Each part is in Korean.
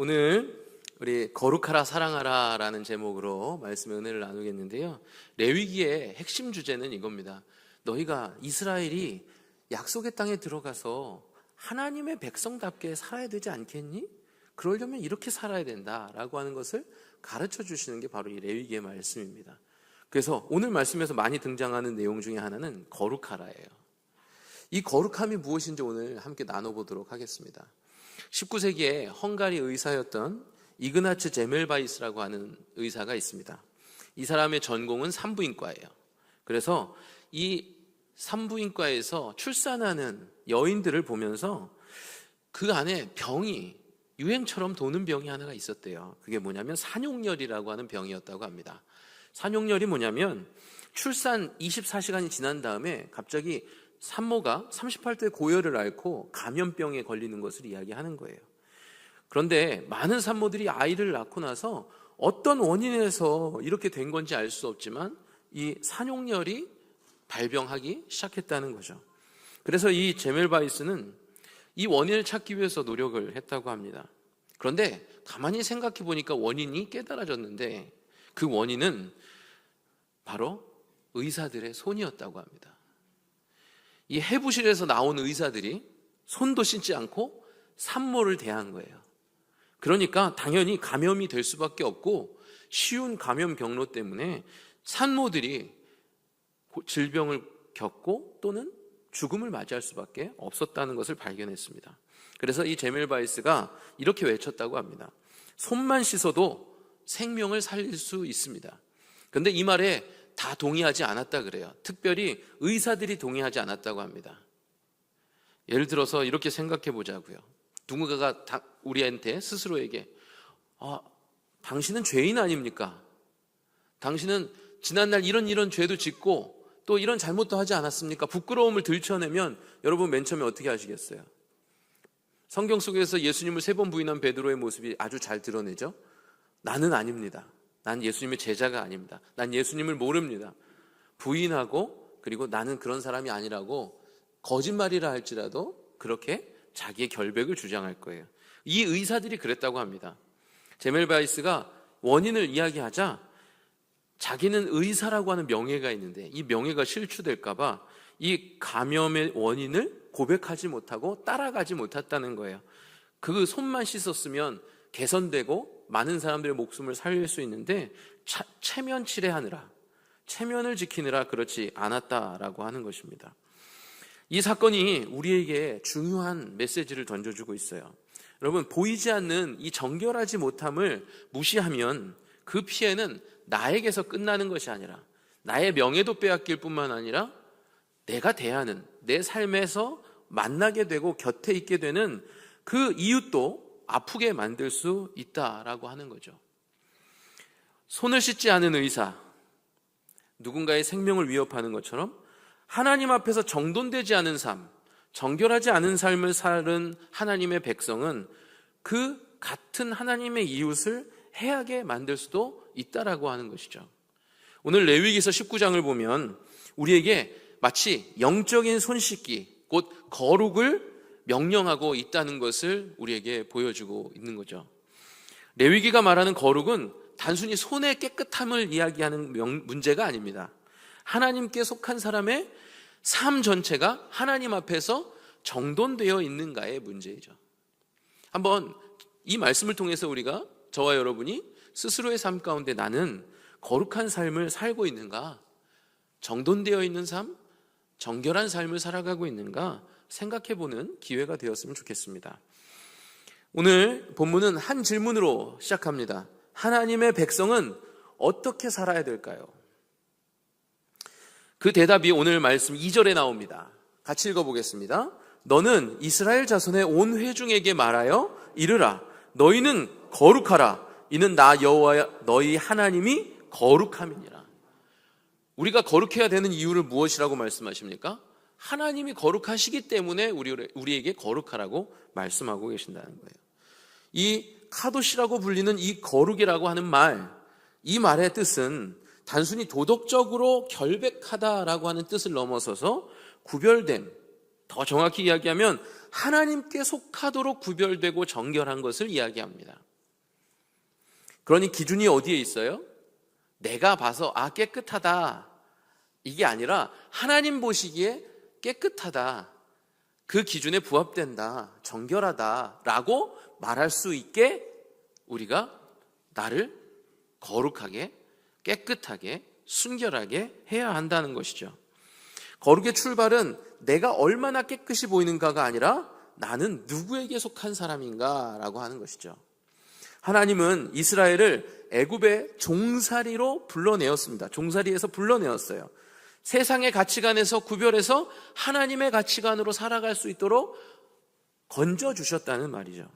오늘 우리 거룩하라 사랑하라 라는 제목으로 말씀의 은혜를 나누겠는데요, 레위기의 핵심 주제는 이겁니다. 너희가 이스라엘이 약속의 땅에 들어가서 하나님의 백성답게 살아야 되지 않겠니? 그러려면 이렇게 살아야 된다라고 하는 것을 가르쳐 주시는 게 바로 이 레위기의 말씀입니다. 그래서 오늘 말씀에서 많이 등장하는 내용 중에 하나는 거룩하라예요. 이 거룩함이 무엇인지 오늘 함께 나눠보도록 하겠습니다. 19세기에 헝가리 의사였던 이그나츠 제멜바이스라고 하는 의사가 있습니다. 이 사람의 전공은 산부인과예요. 그래서 이 산부인과에서 출산하는 여인들을 보면서 그 안에 병이 유행처럼 도는 병이 하나가 있었대요. 그게 뭐냐면 산용열이라고 하는 병이었다고 합니다. 산용열이 뭐냐면 출산 24시간이 지난 다음에 갑자기 산모가 38도의 고열을 앓고 감염병에 걸리는 것을 이야기하는 거예요. 그런데 많은 산모들이 아이를 낳고 나서 어떤 원인에서 이렇게 된 건지 알 수 없지만 이 산용열이 발병하기 시작했다는 거죠. 그래서 이 제멜바이스는 이 원인을 찾기 위해서 노력을 했다고 합니다. 그런데 가만히 생각해 보니까 원인이 깨달아졌는데 그 원인은 바로 의사들의 손이었다고 합니다. 이 해부실에서 나온 의사들이 손도 씻지 않고 산모를 대한 거예요. 그러니까 당연히 감염이 될 수밖에 없고 쉬운 감염 경로 때문에 산모들이 질병을 겪고 또는 죽음을 맞이할 수밖에 없었다는 것을 발견했습니다. 그래서 이 제멜바이스가 이렇게 외쳤다고 합니다. 손만 씻어도 생명을 살릴 수 있습니다. 그런데 이 말에 다 동의하지 않았다 그래요. 특별히 의사들이 동의하지 않았다고 합니다. 예를 들어서 이렇게 생각해 보자고요. 누군가가 우리한테 스스로에게 당신은 죄인 아닙니까? 당신은 지난날 이런 죄도 짓고 또 이런 잘못도 하지 않았습니까? 부끄러움을 들춰내면 여러분 맨 처음에 어떻게 하시겠어요? 성경 속에서 예수님을 3번 부인한 베드로의 모습이 아주 잘 드러내죠. 나는 아닙니다. 난 예수님의 제자가 아닙니다. 난 예수님을 모릅니다. 부인하고 그리고 나는 그런 사람이 아니라고 거짓말이라 할지라도 그렇게 자기의 결백을 주장할 거예요. 이 의사들이 그랬다고 합니다. 제멜바이스가 원인을 이야기하자 자기는 의사라고 하는 명예가 있는데 이 명예가 실추될까 봐 이 감염의 원인을 고백하지 못하고 따라가지 못했다는 거예요. 그 손만 씻었으면 개선되고 많은 사람들의 목숨을 살릴 수 있는데 체면 칠해하느라, 체면을 지키느라 그렇지 않았다라고 하는 것입니다. 이 사건이 우리에게 중요한 메시지를 던져주고 있어요. 여러분, 보이지 않는 이 정결하지 못함을 무시하면 그 피해는 나에게서 끝나는 것이 아니라 나의 명예도 빼앗길 뿐만 아니라 내가 대하는 내 삶에서 만나게 되고 곁에 있게 되는 그 이웃도 아프게 만들 수 있다라고 하는 거죠. 손을 씻지 않은 의사, 누군가의 생명을 위협하는 것처럼 하나님 앞에서 정돈되지 않은 삶, 정결하지 않은 삶을 사는 하나님의 백성은 그 같은 하나님의 이웃을 해하게 만들 수도 있다라고 하는 것이죠. 오늘 레위기서 19장을 보면 우리에게 마치 영적인 손 씻기, 곧 거룩을 명령하고 있다는 것을 우리에게 보여주고 있는 거죠. 레위기가 말하는 거룩은 단순히 손의 깨끗함을 이야기하는 문제가 아닙니다. 하나님께 속한 사람의 삶 전체가 하나님 앞에서 정돈되어 있는가의 문제이죠. 한번 이 말씀을 통해서 우리가, 저와 여러분이 스스로의 삶 가운데 나는 거룩한 삶을 살고 있는가, 정돈되어 있는 삶, 정결한 삶을 살아가고 있는가 생각해보는 기회가 되었으면 좋겠습니다. 오늘 본문은 한 질문으로 시작합니다. 하나님의 백성은 어떻게 살아야 될까요? 그 대답이 오늘 말씀 2절에 나옵니다. 같이 읽어보겠습니다. 너는 이스라엘 자손의 온 회중에게 말하여 이르라. 너희는 거룩하라. 이는 나 여호와 너희 하나님이 거룩함이니라. 우리가 거룩해야 되는 이유를 무엇이라고 말씀하십니까? 하나님이 거룩하시기 때문에 우리에게 거룩하라고 말씀하고 계신다는 거예요. 이 카도시라고 불리는 이 거룩이라고 하는 말, 이 말의 뜻은 단순히 도덕적으로 결백하다라고 하는 뜻을 넘어서서 구별됨, 더 정확히 이야기하면 하나님께 속하도록 구별되고 정결한 것을 이야기합니다. 그러니 기준이 어디에 있어요? 내가 봐서 깨끗하다, 이게 아니라 하나님 보시기에 깨끗하다, 그 기준에 부합된다, 정결하다 라고 말할 수 있게 우리가 나를 거룩하게, 깨끗하게, 순결하게 해야 한다는 것이죠. 거룩의 출발은 내가 얼마나 깨끗이 보이는가가 아니라 나는 누구에게 속한 사람인가 라고 하는 것이죠. 하나님은 이스라엘을 애굽의 종살이로 불러내었습니다. 종살이에서 불러내었어요. 세상의 가치관에서 구별해서 하나님의 가치관으로 살아갈 수 있도록 건져주셨다는 말이죠.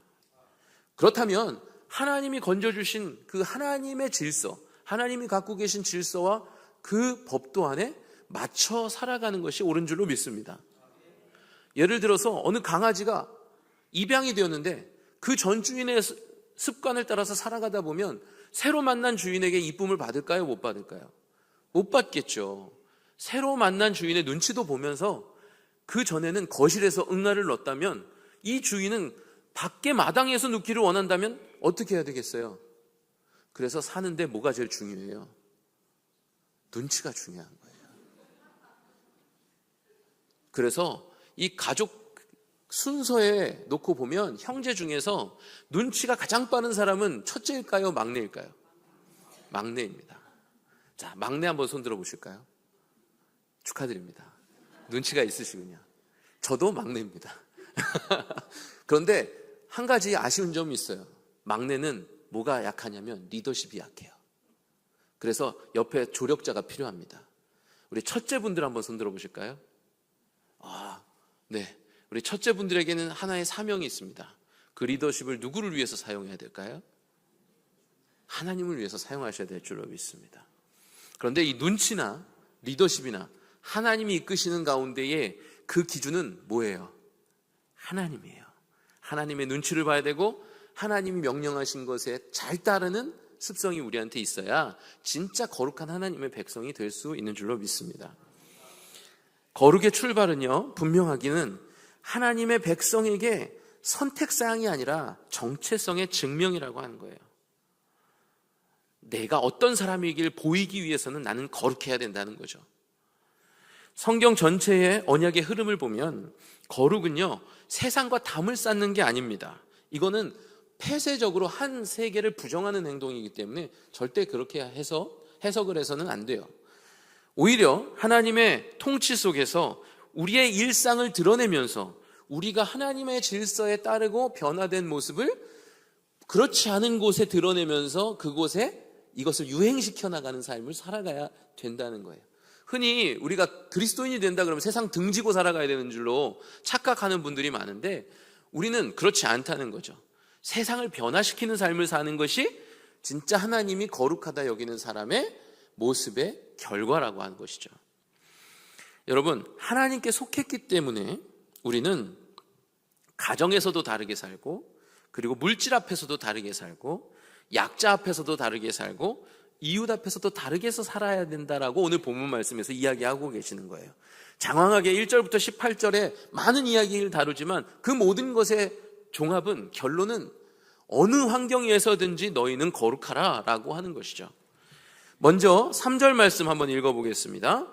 그렇다면 하나님이 건져주신 그 하나님의 질서, 하나님이 갖고 계신 질서와 그 법도 안에 맞춰 살아가는 것이 옳은 줄로 믿습니다. 예를 들어서 어느 강아지가 입양이 되었는데 그 전 주인의 습관을 따라서 살아가다 보면 새로 만난 주인에게 이쁨을 받을까요? 못 받을까요? 못 받겠죠. 새로 만난 주인의 눈치도 보면서 그 전에는 거실에서 응아를 넣었다면 이 주인은 밖에 마당에서 눕기를 원한다면 어떻게 해야 되겠어요? 그래서 사는데 뭐가 제일 중요해요? 눈치가 중요한 거예요. 그래서 이 가족 순서에 놓고 보면 형제 중에서 눈치가 가장 빠른 사람은 첫째일까요? 막내일까요? 막내입니다. 자, 막내 한번 손 들어 보실까요? 축하드립니다. 눈치가 있으시군요. 저도 막내입니다. 그런데 한 가지 아쉬운 점이 있어요. 막내는 뭐가 약하냐면 리더십이 약해요. 그래서 옆에 조력자가 필요합니다. 우리 첫째분들 한번 손 들어 보실까요? 네. 우리 첫째분들에게는 하나의 사명이 있습니다. 그 리더십을 누구를 위해서 사용해야 될까요? 하나님을 위해서 사용하셔야 될 줄로 믿습니다. 그런데 이 눈치나 리더십이나 하나님이 이끄시는 가운데에 그 기준은 뭐예요? 하나님이에요. 하나님의 눈치를 봐야 되고 하나님이 명령하신 것에 잘 따르는 습성이 우리한테 있어야 진짜 거룩한 하나님의 백성이 될 수 있는 줄로 믿습니다. 거룩의 출발은요, 분명하기는 하나님의 백성에게 선택사항이 아니라 정체성의 증명이라고 하는 거예요. 내가 어떤 사람이길 보이기 위해서는 나는 거룩해야 된다는 거죠. 성경 전체의 언약의 흐름을 보면 거룩은요, 세상과 담을 쌓는 게 아닙니다. 이거는 폐쇄적으로 한 세계를 부정하는 행동이기 때문에 절대 그렇게 해석을 해서는 안 돼요. 오히려 하나님의 통치 속에서 우리의 일상을 드러내면서 우리가 하나님의 질서에 따르고 변화된 모습을 그렇지 않은 곳에 드러내면서 그곳에 이것을 유행시켜 나가는 삶을 살아가야 된다는 거예요. 흔히 우리가 그리스도인이 된다 그러면 세상 등지고 살아가야 되는 줄로 착각하는 분들이 많은데 우리는 그렇지 않다는 거죠. 세상을 변화시키는 삶을 사는 것이 진짜 하나님이 거룩하다 여기는 사람의 모습의 결과라고 하는 것이죠. 여러분, 하나님께 속했기 때문에 우리는 가정에서도 다르게 살고, 그리고 물질 앞에서도 다르게 살고, 약자 앞에서도 다르게 살고, 이웃 앞에서도 다르게 해서 살아야 된다라고 오늘 본문 말씀에서 이야기하고 계시는 거예요. 장황하게 1절부터 18절에 많은 이야기를 다루지만 그 모든 것의 종합은, 결론은 어느 환경에서든지 너희는 거룩하라 라고 하는 것이죠. 먼저 3절 말씀 한번 읽어보겠습니다.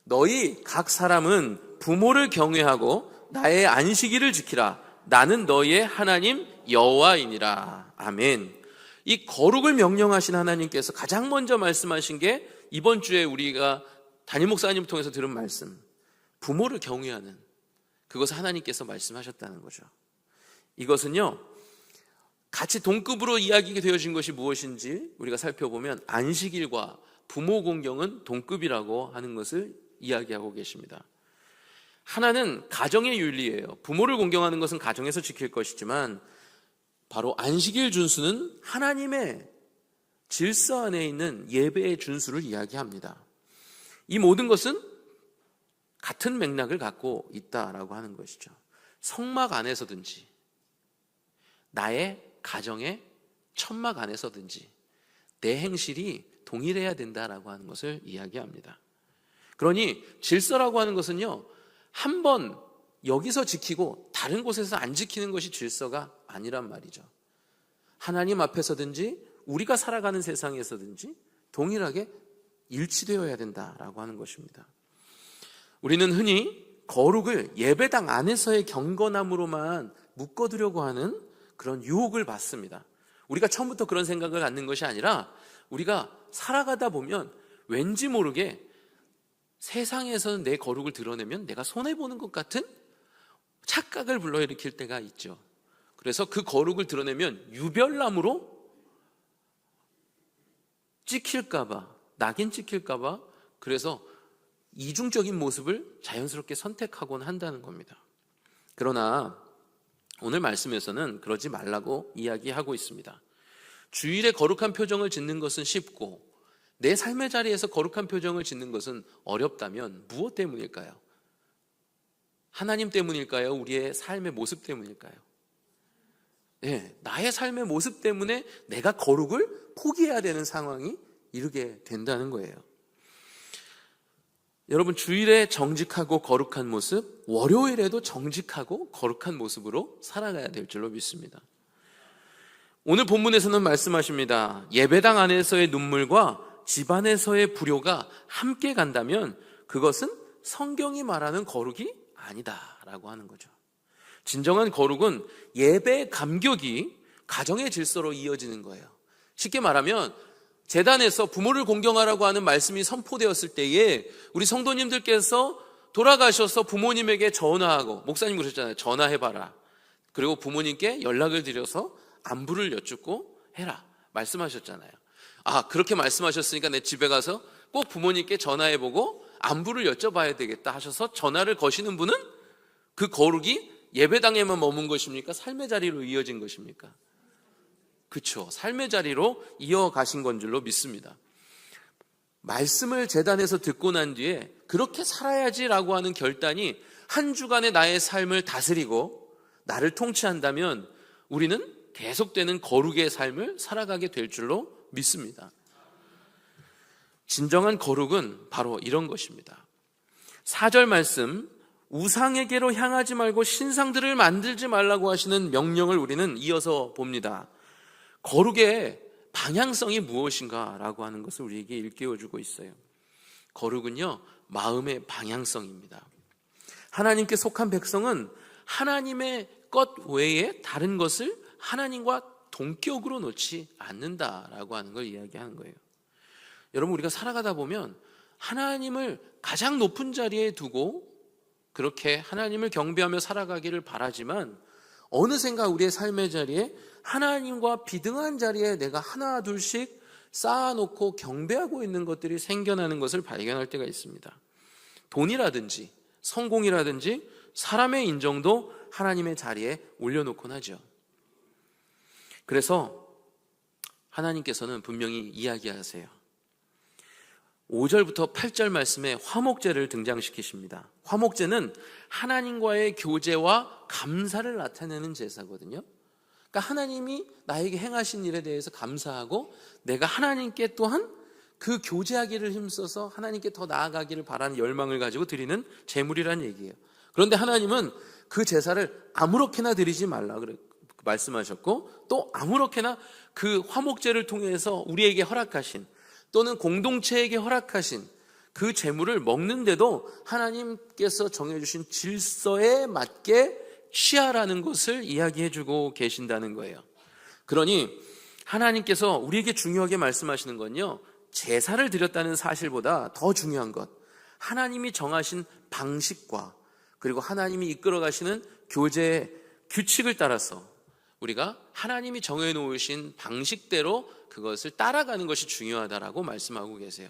너희 각 사람은 부모를 경외하고 나의 안식일을 지키라. 나는 너희의 하나님 여호와이니라. 아멘. 이 거룩을 명령하신 하나님께서 가장 먼저 말씀하신 게 이번 주에 우리가 담임 목사님 통해서 들은 말씀, 부모를 경외하는, 그것을 하나님께서 말씀하셨다는 거죠. 이것은요, 같이 동급으로 이야기가 되어진 것이 무엇인지 우리가 살펴보면 안식일과 부모 공경은 동급이라고 하는 것을 이야기하고 계십니다. 하나는 가정의 윤리예요. 부모를 공경하는 것은 가정에서 지킬 것이지만 바로 안식일 준수는 하나님의 질서 안에 있는 예배의 준수를 이야기합니다. 이 모든 것은 같은 맥락을 갖고 있다라고 하는 것이죠. 성막 안에서든지 나의 가정의 천막 안에서든지 내 행실이 동일해야 된다라고 하는 것을 이야기합니다. 그러니 질서라고 하는 것은요, 한 번 여기서 지키고 다른 곳에서 안 지키는 것이 질서가 아니란 말이죠. 하나님 앞에서든지 우리가 살아가는 세상에서든지 동일하게 일치되어야 된다라고 하는 것입니다. 우리는 흔히 거룩을 예배당 안에서의 경건함으로만 묶어두려고 하는 그런 유혹을 받습니다. 우리가 처음부터 그런 생각을 갖는 것이 아니라 우리가 살아가다 보면 왠지 모르게 세상에서는 내 거룩을 드러내면 내가 손해보는 것 같은 착각을 불러일으킬 때가 있죠. 그래서 그 거룩을 드러내면 유별남으로 찍힐까봐, 낙인 찍힐까봐, 그래서 이중적인 모습을 자연스럽게 선택하곤 한다는 겁니다. 그러나 오늘 말씀에서는 그러지 말라고 이야기하고 있습니다. 주일에 거룩한 표정을 짓는 것은 쉽고 내 삶의 자리에서 거룩한 표정을 짓는 것은 어렵다면 무엇 때문일까요? 하나님 때문일까요? 우리의 삶의 모습 때문일까요? 네, 나의 삶의 모습 때문에 내가 거룩을 포기해야 되는 상황이 이르게 된다는 거예요. 여러분, 주일에 정직하고 거룩한 모습, 월요일에도 정직하고 거룩한 모습으로 살아가야 될 줄로 믿습니다. 오늘 본문에서는 말씀하십니다. 예배당 안에서의 눈물과 집안에서의 불효가 함께 간다면 그것은 성경이 말하는 거룩이 아니다라고 하는 거죠. 진정한 거룩은 예배의 감격이 가정의 질서로 이어지는 거예요. 쉽게 말하면 제단에서 부모를 공경하라고 하는 말씀이 선포되었을 때에 우리 성도님들께서 돌아가셔서 부모님에게 전화하고, 목사님 그러셨잖아요. 전화해봐라. 그리고 부모님께 연락을 드려서 안부를 여쭙고 해라 말씀하셨잖아요. 아, 그렇게 말씀하셨으니까 내 집에 가서 꼭 부모님께 전화해보고 안부를 여쭤봐야 되겠다 하셔서 전화를 거시는 분은 그 거룩이 예배당에만 머문 것입니까? 삶의 자리로 이어진 것입니까? 그렇죠. 삶의 자리로 이어가신 건 줄로 믿습니다. 말씀을 제단에서 듣고 난 뒤에 그렇게 살아야지라고 하는 결단이 한 주간의 나의 삶을 다스리고 나를 통치한다면 우리는 계속되는 거룩의 삶을 살아가게 될 줄로 믿습니다. 진정한 거룩은 바로 이런 것입니다. 4절 말씀, 우상에게로 향하지 말고 신상들을 만들지 말라고 하시는 명령을 우리는 이어서 봅니다. 거룩의 방향성이 무엇인가 라고 하는 것을 우리에게 일깨워주고 있어요. 거룩은요, 마음의 방향성입니다. 하나님께 속한 백성은 하나님의 것 외에 다른 것을 하나님과 동격으로 놓지 않는다라고 하는 걸 이야기하는 거예요. 여러분, 우리가 살아가다 보면 하나님을 가장 높은 자리에 두고 그렇게 하나님을 경배하며 살아가기를 바라지만 어느샌가 우리의 삶의 자리에 하나님과 비등한 자리에 내가 하나 둘씩 쌓아놓고 경배하고 있는 것들이 생겨나는 것을 발견할 때가 있습니다. 돈이라든지 성공이라든지 사람의 인정도 하나님의 자리에 올려놓곤 하죠. 그래서 하나님께서는 분명히 이야기하세요. 5절부터 8절 말씀에 화목제를 등장시키십니다. 화목제는 하나님과의 교제와 감사를 나타내는 제사거든요. 그러니까 하나님이 나에게 행하신 일에 대해서 감사하고 내가 하나님께 또한 그 교제하기를 힘써서 하나님께 더 나아가기를 바라는 열망을 가지고 드리는 제물이라는 얘기예요. 그런데 하나님은 그 제사를 아무렇게나 드리지 말라 말씀하셨고, 또 아무렇게나 그 화목제를 통해서 우리에게 허락하신 또는 공동체에게 허락하신 그 제물을 먹는데도 하나님께서 정해주신 질서에 맞게 취하라는 것을 이야기해주고 계신다는 거예요. 그러니 하나님께서 우리에게 중요하게 말씀하시는 건요, 제사를 드렸다는 사실보다 더 중요한 것, 하나님이 정하신 방식과 그리고 하나님이 이끌어 가시는 교제의 규칙을 따라서 우리가 하나님이 정해놓으신 방식대로 그것을 따라가는 것이 중요하다라고 말씀하고 계세요.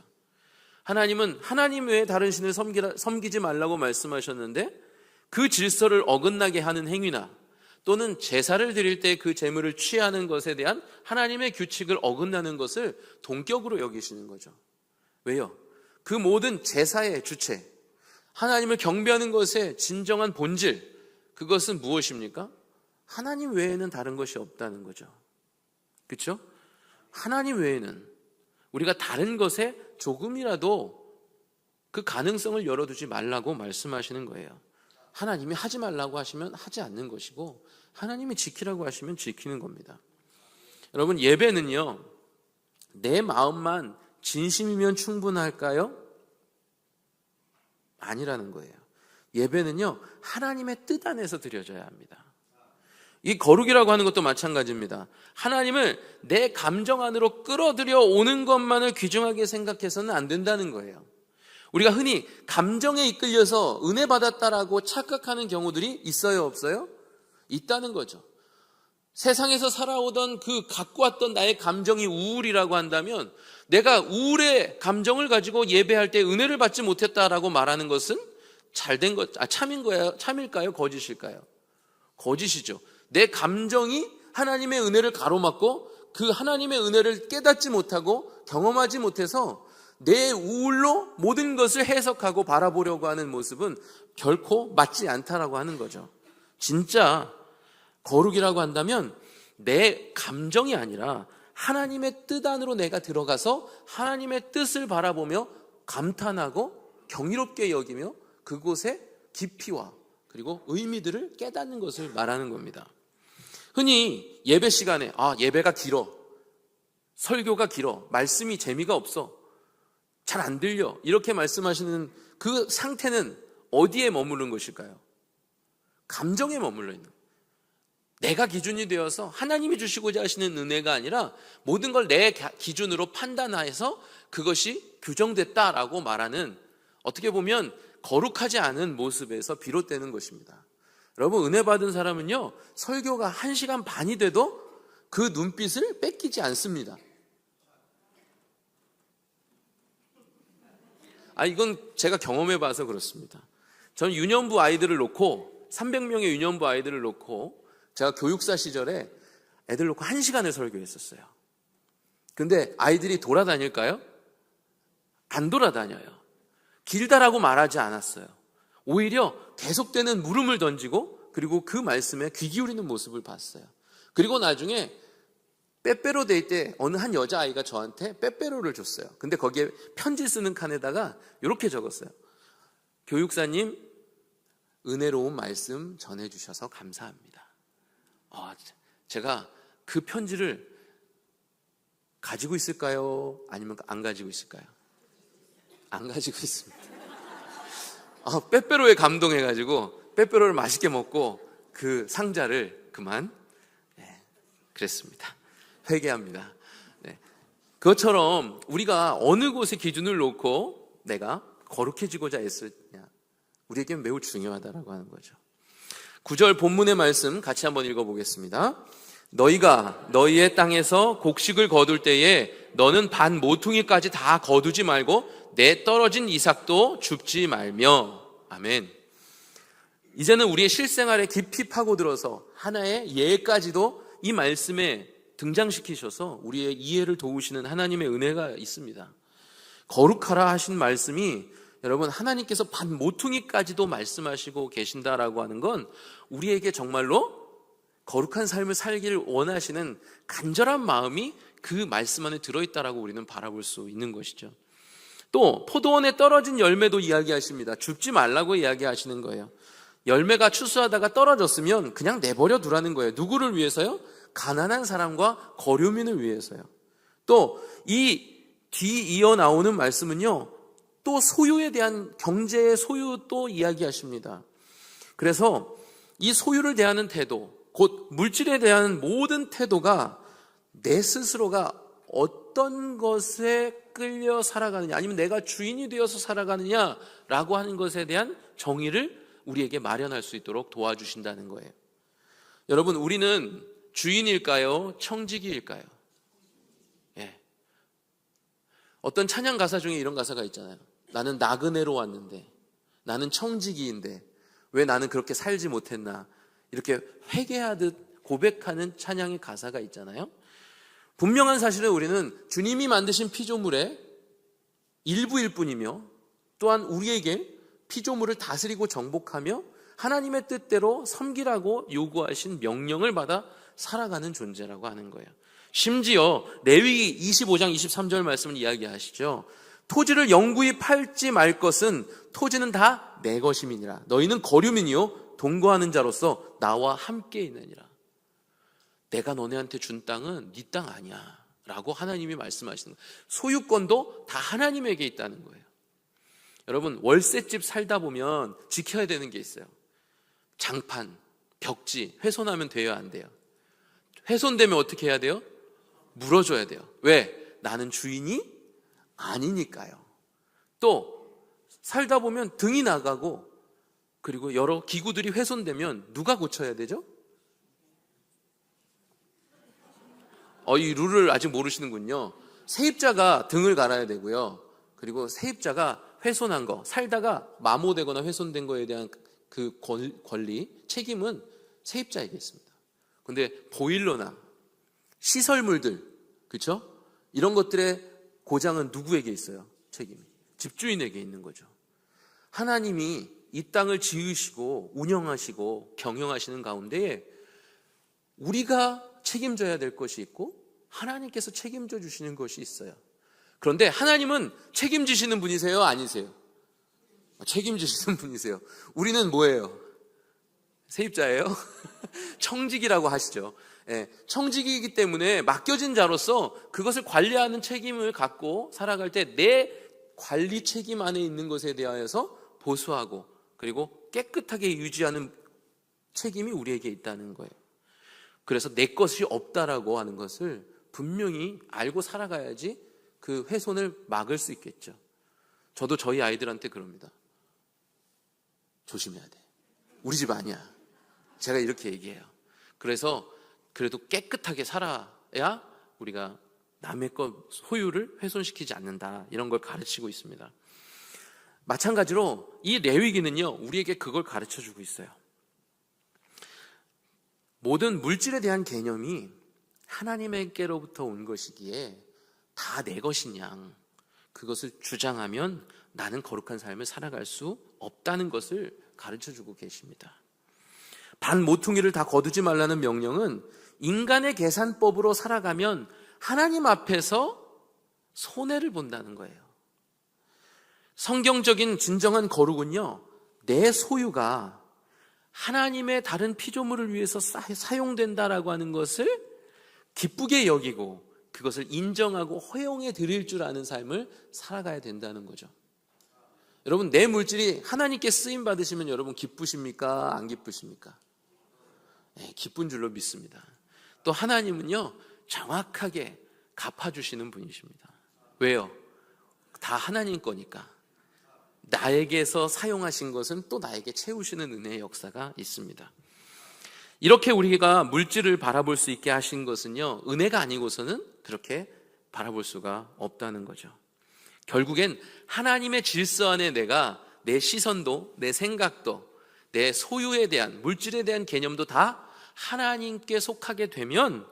하나님은 하나님 외에 다른 신을 섬기지 말라고 말씀하셨는데 그 질서를 어긋나게 하는 행위나 또는 제사를 드릴 때 그 제물을 취하는 것에 대한 하나님의 규칙을 어긋나는 것을 동격으로 여기시는 거죠. 왜요? 그 모든 제사의 주체, 하나님을 경배하는 것의 진정한 본질, 그것은 무엇입니까? 하나님 외에는 다른 것이 없다는 거죠. 그렇죠? 하나님 외에는 우리가 다른 것에 조금이라도 그 가능성을 열어두지 말라고 말씀하시는 거예요. 하나님이 하지 말라고 하시면 하지 않는 것이고 하나님이 지키라고 하시면 지키는 겁니다. 여러분, 예배는요, 내 마음만 진심이면 충분할까요? 아니라는 거예요. 예배는요, 하나님의 뜻 안에서 드려져야 합니다. 이 거룩이라고 하는 것도 마찬가지입니다. 하나님을 내 감정 안으로 끌어들여 오는 것만을 귀중하게 생각해서는 안 된다는 거예요. 우리가 흔히 감정에 이끌려서 은혜 받았다라고 착각하는 경우들이 있어요, 없어요? 있다는 거죠. 세상에서 살아오던 그 갖고 왔던 나의 감정이 우울이라고 한다면 내가 우울의 감정을 가지고 예배할 때 은혜를 받지 못했다라고 말하는 것은 잘된 것, 참일까요? 거짓일까요? 거짓이죠. 내 감정이 하나님의 은혜를 가로막고 그 하나님의 은혜를 깨닫지 못하고 경험하지 못해서 내 우울로 모든 것을 해석하고 바라보려고 하는 모습은 결코 맞지 않다라고 하는 거죠. 진짜 거룩이라고 한다면 내 감정이 아니라 하나님의 뜻 안으로 내가 들어가서 하나님의 뜻을 바라보며 감탄하고 경이롭게 여기며 그곳의 깊이와 그리고 의미들을 깨닫는 것을 말하는 겁니다. 흔히 예배 시간에 예배가 길어, 설교가 길어, 말씀이 재미가 없어, 잘 안 들려, 이렇게 말씀하시는 그 상태는 어디에 머무른 것일까요? 감정에 머물러 있는 거예요. 내가 기준이 되어서 하나님이 주시고자 하시는 은혜가 아니라 모든 걸 내 기준으로 판단해서 그것이 규정됐다라고 말하는, 어떻게 보면 거룩하지 않은 모습에서 비롯되는 것입니다. 여러분, 은혜 받은 사람은요, 설교가 1시간 반이 돼도 그 눈빛을 뺏기지 않습니다. 이건 제가 경험해 봐서 그렇습니다. 저는 유년부 아이들을 놓고 300명의 유년부 아이들을 놓고 제가 교육사 시절에 애들 놓고 1시간을 설교했었어요. 근데 아이들이 돌아다닐까요? 안 돌아다녀요. 길다라고 말하지 않았어요. 오히려 계속되는 물음을 던지고 그리고 그 말씀에 귀 기울이는 모습을 봤어요. 그리고 나중에 빼빼로 데이 때 어느 한 여자아이가 저한테 빼빼로를 줬어요. 근데 거기에 편지 쓰는 칸에다가 이렇게 적었어요. 교육사님, 은혜로운 말씀 전해주셔서 감사합니다. 제가 그 편지를 가지고 있을까요? 아니면 안 가지고 있을까요? 안 가지고 있습니다. 빼빼로에 감동해가지고 빼빼로를 맛있게 먹고 그 상자를 그만 그랬습니다. 회개합니다. 그것처럼 우리가 어느 곳에 기준을 놓고 내가 거룩해지고자 애쓰냐, 우리에게는 매우 중요하다라고 하는 거죠. 9절 본문의 말씀 같이 한번 읽어보겠습니다. 너희가 너희의 땅에서 곡식을 거둘 때에 너는 반 모퉁이까지 다 거두지 말고 내 떨어진 이삭도 줍지 말며. 아멘. 이제는 우리의 실생활에 깊이 파고들어서 하나의 예까지도 이 말씀에 등장시키셔서 우리의 이해를 도우시는 하나님의 은혜가 있습니다. 거룩하라 하신 말씀이 여러분, 하나님께서 반 모퉁이까지도 말씀하시고 계신다라고 하는 건 우리에게 정말로 거룩한 삶을 살기를 원하시는 간절한 마음이 그 말씀 안에 들어있다라고 우리는 바라볼 수 있는 것이죠. 또 포도원에 떨어진 열매도 이야기하십니다. 줍지 말라고 이야기하시는 거예요. 열매가 추수하다가 떨어졌으면 그냥 내버려 두라는 거예요. 누구를 위해서요? 가난한 사람과 거류민을 위해서요. 또 이 뒤 이어 나오는 말씀은요, 또 소유에 대한 경제의 소유도 이야기하십니다. 그래서 이 소유를 대하는 태도, 곧 물질에 대한 모든 태도가 내 스스로가 어떤 것에 끌려 살아가느냐, 아니면 내가 주인이 되어서 살아가느냐라고 하는 것에 대한 정의를 우리에게 마련할 수 있도록 도와주신다는 거예요. 여러분, 우리는 주인일까요? 청지기일까요? 어떤 찬양 가사 중에 이런 가사가 있잖아요. 나는 나그네로 왔는데, 나는 청지기인데 왜 나는 그렇게 살지 못했나, 이렇게 회개하듯 고백하는 찬양의 가사가 있잖아요. 분명한 사실은 우리는 주님이 만드신 피조물의 일부일 뿐이며, 또한 우리에게 피조물을 다스리고 정복하며 하나님의 뜻대로 섬기라고 요구하신 명령을 받아 살아가는 존재라고 하는 거예요. 심지어 레위기 25장 23절 말씀을 이야기하시죠. 토지를 영구히 팔지 말 것은 토지는 다 내 것임이니라. 너희는 거류민이요 동거하는 자로서 나와 함께 있느니라. 내가 너네한테 준 땅은 네 땅 아니야. 라고 하나님이 말씀하시는 거예요. 소유권도 다 하나님에게 있다는 거예요. 여러분, 월세집 살다 보면 지켜야 되는 게 있어요. 장판, 벽지 훼손하면 돼요, 안 돼요? 훼손되면 어떻게 해야 돼요? 물어줘야 돼요. 왜? 나는 주인이 아니니까요. 또 살다 보면 등이 나가고 그리고 여러 기구들이 훼손되면 누가 고쳐야 되죠? 이 룰을 아직 모르시는군요. 세입자가 등을 갈아야 되고요. 그리고 세입자가 훼손한 거, 살다가 마모되거나 훼손된 거에 대한 그 권리, 책임은 세입자에게 있습니다. 근데 보일러나 시설물들, 그렇죠? 이런 것들의 고장은 누구에게 있어요? 책임이. 집주인에게 있는 거죠. 하나님이 이 땅을 지으시고 운영하시고 경영하시는 가운데 우리가 책임져야 될 것이 있고 하나님께서 책임져 주시는 것이 있어요. 그런데 하나님은 책임지시는 분이세요? 아니세요? 책임지시는 분이세요. 우리는 뭐예요? 세입자예요? 청직이라고 하시죠. 청직이기 때문에 맡겨진 자로서 그것을 관리하는 책임을 갖고 살아갈 때 내 관리 책임 안에 있는 것에 대하여서 보수하고 그리고 깨끗하게 유지하는 책임이 우리에게 있다는 거예요. 그래서 내 것이 없다라고 하는 것을 분명히 알고 살아가야지 그 훼손을 막을 수 있겠죠. 저도 저희 아이들한테 그럽니다. 조심해야 돼. 우리 집 아니야. 제가 이렇게 얘기해요. 그래서 그래도 깨끗하게 살아야 우리가 남의 것 소유를 훼손시키지 않는다. 이런 걸 가르치고 있습니다. 마찬가지로 이 레위기는요, 우리에게 그걸 가르쳐 주고 있어요. 모든 물질에 대한 개념이 하나님에게로부터 온 것이기에 다 내 것인 양 그것을 주장하면 나는 거룩한 삶을 살아갈 수 없다는 것을 가르쳐 주고 계십니다. 반 모퉁이를 다 거두지 말라는 명령은 인간의 계산법으로 살아가면 하나님 앞에서 손해를 본다는 거예요. 성경적인 진정한 거룩은요, 내 소유가 하나님의 다른 피조물을 위해서 사용된다라고 하는 것을 기쁘게 여기고 그것을 인정하고 허용해 드릴 줄 아는 삶을 살아가야 된다는 거죠. 여러분, 내 물질이 하나님께 쓰임 받으시면 여러분 기쁘십니까? 안 기쁘십니까? 네, 기쁜 줄로 믿습니다. 또 하나님은요, 정확하게 갚아주시는 분이십니다. 왜요? 다 하나님 거니까. 나에게서 사용하신 것은 또 나에게 채우시는 은혜의 역사가 있습니다. 이렇게 우리가 물질을 바라볼 수 있게 하신 것은요, 은혜가 아니고서는 그렇게 바라볼 수가 없다는 거죠. 결국엔 하나님의 질서 안에 내가 내 시선도, 내 생각도, 내 소유에 대한, 물질에 대한 개념도 다 하나님께 속하게 되면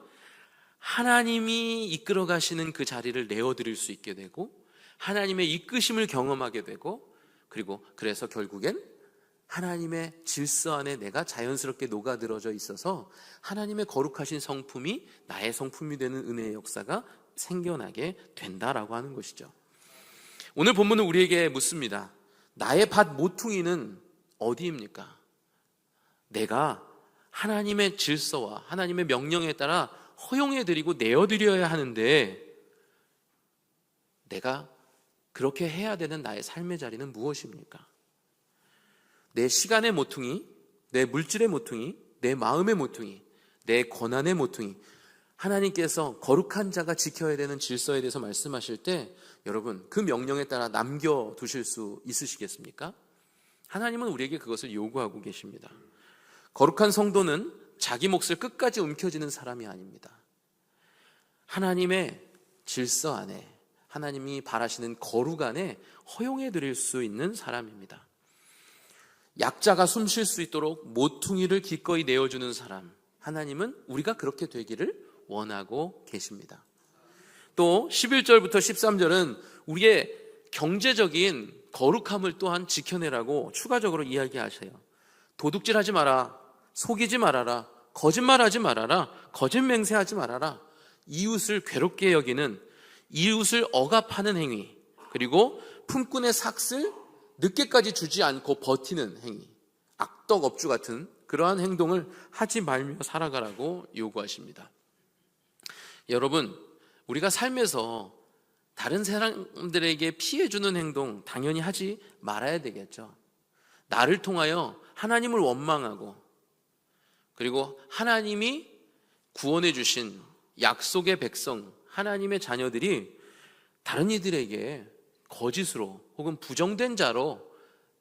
하나님이 이끌어 가시는 그 자리를 내어드릴 수 있게 되고 하나님의 이끄심을 경험하게 되고 그리고 그래서 결국엔 하나님의 질서 안에 내가 자연스럽게 녹아들어져 있어서 하나님의 거룩하신 성품이 나의 성품이 되는 은혜의 역사가 생겨나게 된다라고 하는 것이죠. 오늘 본문은 우리에게 묻습니다. 나의 밭 모퉁이는 어디입니까? 내가 하나님의 질서와 하나님의 명령에 따라 허용해드리고 내어드려야 하는데 내가 그렇게 해야 되는 나의 삶의 자리는 무엇입니까? 내 시간의 모퉁이, 내 물질의 모퉁이, 내 마음의 모퉁이, 내 권한의 모퉁이, 하나님께서 거룩한 자가 지켜야 되는 질서에 대해서 말씀하실 때 여러분 그 명령에 따라 남겨두실 수 있으시겠습니까? 하나님은 우리에게 그것을 요구하고 계십니다. 거룩한 성도는 자기 몫을 끝까지 움켜쥐는 사람이 아닙니다. 하나님의 질서 안에, 하나님이 바라시는 거룩 안에 허용해 드릴 수 있는 사람입니다. 약자가 숨 쉴 수 있도록 모퉁이를 기꺼이 내어주는 사람, 하나님은 우리가 그렇게 되기를 원하고 계십니다. 또 11절부터 13절은 우리의 경제적인 거룩함을 또한 지켜내라고 추가적으로 이야기하셔요. 도둑질하지 마라, 속이지 말아라, 거짓말하지 말아라, 거짓 맹세하지 말아라, 이웃을 괴롭게 여기는, 이웃을 억압하는 행위, 그리고 품꾼의 삭슬 늦게까지 주지 않고 버티는 행위, 악덕업주 같은 그러한 행동을 하지 말며 살아가라고 요구하십니다. 여러분, 우리가 삶에서 다른 사람들에게 피해 주는 행동 당연히 하지 말아야 되겠죠. 나를 통하여 하나님을 원망하고, 그리고 하나님이 구원해 주신 약속의 백성, 하나님의 자녀들이 다른 이들에게 거짓으로 혹은 부정된 자로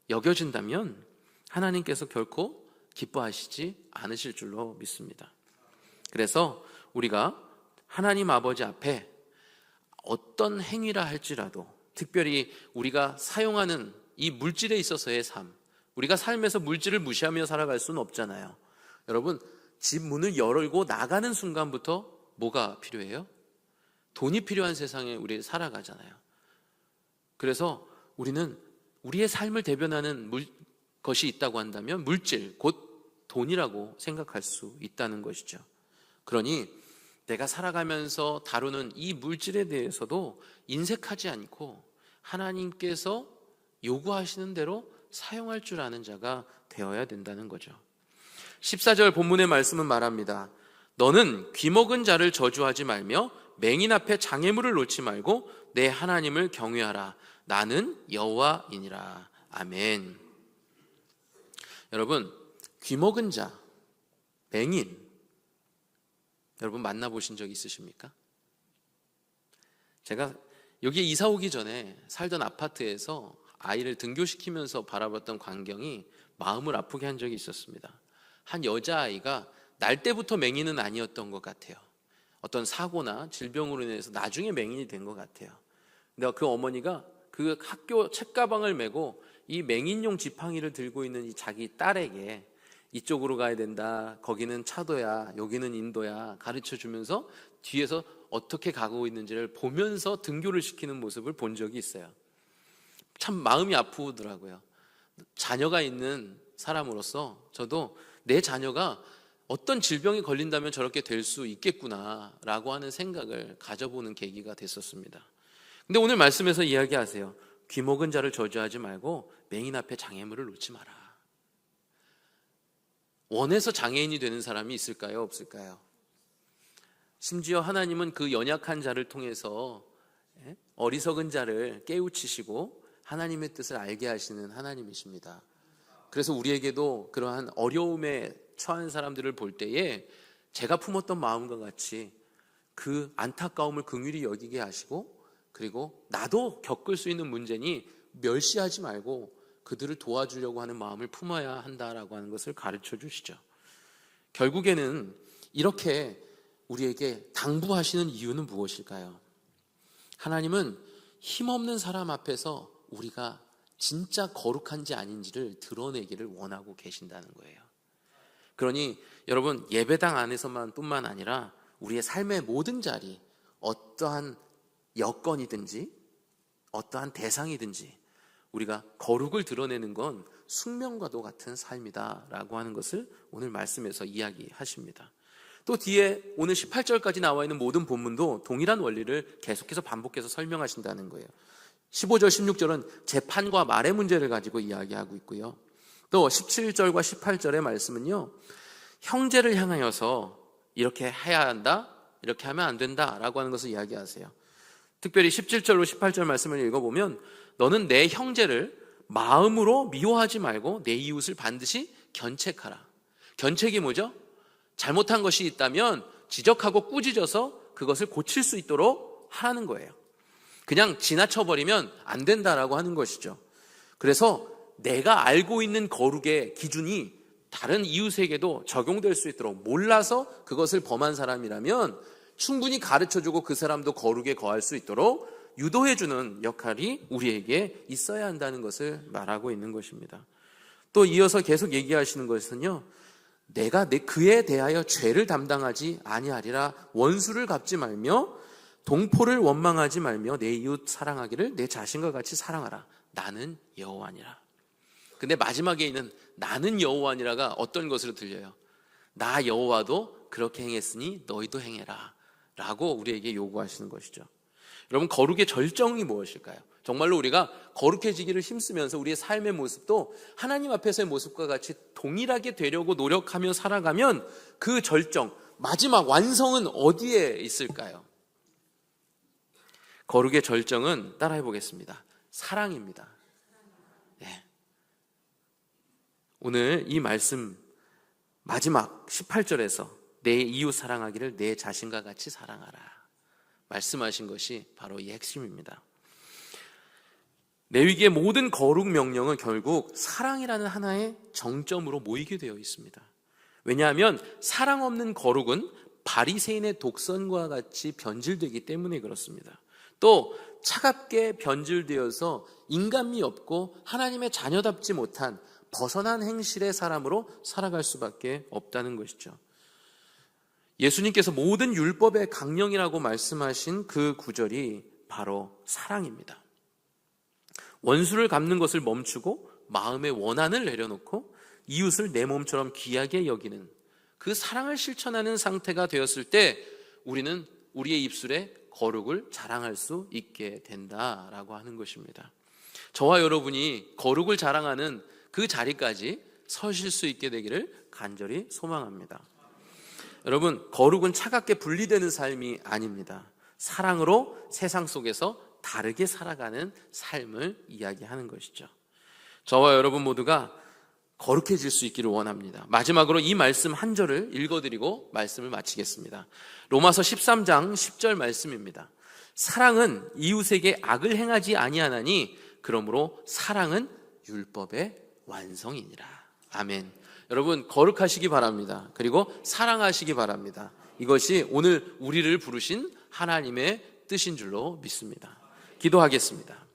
여겨진다면 하나님께서 결코 기뻐하시지 않으실 줄로 믿습니다. 그래서 우리가 하나님 아버지 앞에 어떤 행위라 할지라도, 특별히 우리가 사용하는 이 물질에 있어서의 삶, 우리가 삶에서 물질을 무시하며 살아갈 수는 없잖아요. 여러분, 집 문을 열고 나가는 순간부터 뭐가 필요해요? 돈이 필요한 세상에 우리 살아가잖아요. 그래서 우리는 우리의 삶을 대변하는 것이 있다고 한다면 물질, 곧 돈이라고 생각할 수 있다는 것이죠. 그러니 내가 살아가면서 다루는 이 물질에 대해서도 인색하지 않고 하나님께서 요구하시는 대로 사용할 줄 아는 자가 되어야 된다는 거죠. 14절 본문의 말씀은 말합니다. 너는 귀먹은 자를 저주하지 말며 맹인 앞에 장애물을 놓지 말고 내 하나님을 경외하라. 나는 여호와이니라. 아멘. 여러분, 귀먹은 자, 맹인, 여러분 만나보신 적 있으십니까? 제가 여기에 이사 오기 전에 살던 아파트에서 아이를 등교시키면서 바라봤던 광경이 마음을 아프게 한 적이 있었습니다. 한 여자아이가 날 때부터 맹인은 아니었던 것 같아요. 어떤 사고나 질병으로 인해서 나중에 맹인이 된 것 같아요. 근데 그 어머니가 그 학교 책가방을 메고 이 맹인용 지팡이를 들고 있는 이 자기 딸에게 이쪽으로 가야 된다, 거기는 차도야, 여기는 인도야 가르쳐 주면서 뒤에서 어떻게 가고 있는지를 보면서 등교를 시키는 모습을 본 적이 있어요. 참 마음이 아프더라고요. 자녀가 있는 사람으로서 저도 내 자녀가 어떤 질병이 걸린다면 저렇게 될 수 있겠구나라고 하는 생각을 가져보는 계기가 됐었습니다. 근데 오늘 말씀에서 이야기하세요. 귀먹은 자를 저주하지 말고 맹인 앞에 장애물을 놓지 마라. 원해서 장애인이 되는 사람이 있을까요? 없을까요? 심지어 하나님은 그 연약한 자를 통해서 어리석은 자를 깨우치시고 하나님의 뜻을 알게 하시는 하나님이십니다. 그래서 우리에게도 그러한 어려움에 처한 사람들을 볼 때에 제가 품었던 마음과 같이 그 안타까움을 긍휼히 여기게 하시고, 그리고 나도 겪을 수 있는 문제니 멸시하지 말고 그들을 도와주려고 하는 마음을 품어야 한다라고 하는 것을 가르쳐 주시죠. 결국에는 이렇게 우리에게 당부하시는 이유는 무엇일까요? 하나님은 힘없는 사람 앞에서 우리가 진짜 거룩한지 아닌지를 드러내기를 원하고 계신다는 거예요. 그러니 여러분, 예배당 안에서만 뿐만 아니라 우리의 삶의 모든 자리, 어떠한 여건이든지 어떠한 대상이든지 우리가 거룩을 드러내는 건 숙명과도 같은 삶이다라고 하는 것을 오늘 말씀에서 이야기하십니다. 또 뒤에 오늘 18절까지 나와 있는 모든 본문도 동일한 원리를 계속해서 반복해서 설명하신다는 거예요. 15절, 16절은 재판과 말의 문제를 가지고 이야기하고 있고요. 또 17절과 18절의 말씀은요, 형제를 향하여서 이렇게 해야 한다, 이렇게 하면 안 된다라고 하는 것을 이야기하세요. 특별히 17절로 18절 말씀을 읽어보면 너는 내 형제를 마음으로 미워하지 말고 내 이웃을 반드시 견책하라. 견책이 뭐죠? 잘못한 것이 있다면 지적하고 꾸짖어서 그것을 고칠 수 있도록 하라는 거예요. 그냥 지나쳐버리면 안 된다라고 하는 것이죠. 그래서 내가 알고 있는 거룩의 기준이 다른 이웃에게도 적용될 수 있도록 몰라서 그것을 범한 사람이라면 충분히 가르쳐주고 그 사람도 거룩에 거할 수 있도록 유도해주는 역할이 우리에게 있어야 한다는 것을 말하고 있는 것입니다. 또 이어서 계속 얘기하시는 것은요, 내가 그에 대하여 죄를 담당하지 아니하리라. 원수를 갚지 말며 동포를 원망하지 말며 내 이웃 사랑하기를 내 자신과 같이 사랑하라. 나는 여호와니라. 근데 마지막에 있는 나는 여호와니라가 어떤 것으로 들려요? 나 여호와도 그렇게 행했으니 너희도 행해라 라고 우리에게 요구하시는 것이죠. 여러분, 거룩의 절정이 무엇일까요? 정말로 우리가 거룩해지기를 힘쓰면서 우리의 삶의 모습도 하나님 앞에서의 모습과 같이 동일하게 되려고 노력하며 살아가면 그 절정, 마지막 완성은 어디에 있을까요? 거룩의 절정은 따라해 보겠습니다. 사랑입니다. 네. 오늘 이 말씀 마지막 18절에서 내 이웃 사랑하기를 내 자신과 같이 사랑하라 말씀하신 것이 바로 이 핵심입니다. 레위기의 모든 거룩 명령은 결국 사랑이라는 하나의 정점으로 모이게 되어 있습니다. 왜냐하면 사랑 없는 거룩은 바리새인의 독선과 같이 변질되기 때문에 그렇습니다. 또 차갑게 변질되어서 인간미 없고 하나님의 자녀답지 못한 벗어난 행실의 사람으로 살아갈 수밖에 없다는 것이죠. 예수님께서 모든 율법의 강령이라고 말씀하신 그 구절이 바로 사랑입니다. 원수를 갚는 것을 멈추고 마음의 원한을 내려놓고 이웃을 내 몸처럼 귀하게 여기는 그 사랑을 실천하는 상태가 되었을 때 우리는 우리의 입술에 거룩을 자랑할 수 있게 된다라고 하는 것입니다. 저와 여러분이 거룩을 자랑하는 그 자리까지 서실 수 있게 되기를 간절히 소망합니다. 여러분, 거룩은 차갑게 분리되는 삶이 아닙니다. 사랑으로 세상 속에서 다르게 살아가는 삶을 이야기하는 것이죠. 저와 여러분 모두가 거룩해질 수 있기를 원합니다. 마지막으로 이 말씀 한 절을 읽어드리고 말씀을 마치겠습니다. 로마서 13장 10절 말씀입니다. 사랑은 이웃에게 악을 행하지 아니하나니 그러므로 사랑은 율법의 완성이니라. 아멘. 여러분, 거룩하시기 바랍니다. 그리고 사랑하시기 바랍니다. 이것이 오늘 우리를 부르신 하나님의 뜻인 줄로 믿습니다. 기도하겠습니다.